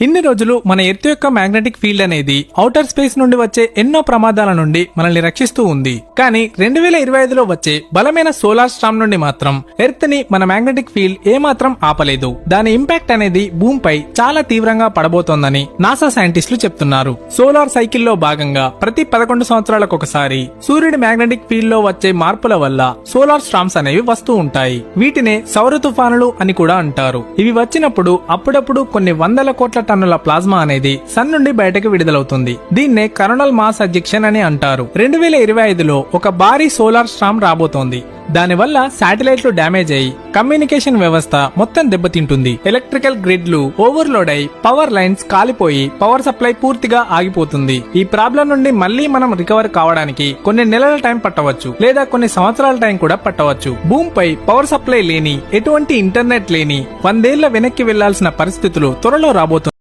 ఇన్ని రోజులు మన ఎర్త్ యొక్క మ్యాగ్నెటిక్ ఫీల్డ్ అనేది ఔటర్ స్పేస్ నుండి వచ్చే ఎన్నో ప్రమాదాల నుండి మనల్ని రక్షిస్తూ ఉంది. కానీ 2025లో వచ్చే బలమైన సోలార్ స్టార్మ్ నుండి మాత్రం ఎర్త్ ని మన మ్యాగ్నెటిక్ ఫీల్డ్ ఏమాత్రం ఆపలేదు. దాని ఇంపాక్ట్ అనేది భూమిపై చాలా తీవ్రంగా పడబోతోందని నాసా సైంటిస్టులు చెప్తున్నారు. సోలార్ సైకిల్లో భాగంగా ప్రతి 11 సంవత్సరాలకు ఒకసారి సూర్యుడి మ్యాగ్నెటిక్ ఫీల్డ్ లో వచ్చే మార్పుల వల్ల సోలార్ స్టార్మ్స్ అనేవి వస్తూ ఉంటాయి. వీటినే సౌర తుఫానులు అని కూడా అంటారు. ఇవి వచ్చినప్పుడు అప్పుడప్పుడు కొన్ని వందల కోట్ల టన్నుల ప్లాస్మా అనేది సన్ నుండి బయటకు విడుదలవుతుంది. దీన్నే కరోనల్ మాస్ ఎజెక్షన్ అని అంటారు. 2025లో ఒక భారీ సోలార్ స్టార్మ్ రాబోతోంది. దానివల్ల శాటిలైట్లు డ్యామేజ్ అయి కమ్యూనికేషన్ వ్యవస్థ మొత్తం దెబ్బతింటుంది. ఎలక్ట్రికల్ గ్రిడ్లు ఓవర్లోడ్ అయి పవర్ లైన్స్ కాలిపోయి పవర్ సప్లై పూర్తిగా ఆగిపోతుంది. ఈ ప్రాబ్లం నుండి మళ్లీ మనం రికవర్ కావడానికి కొన్ని నెలల టైం పట్టవచ్చు, లేదా కొన్ని సంవత్సరాల టైం కూడా పట్టవచ్చు. భూమిపై పవర్ సప్లై లేని, ఎటువంటి ఇంటర్నెట్ లేని 100 ఏళ్ల వెనక్కి వెళ్లాల్సిన పరిస్థితులు త్వరలో రాబోతుంది.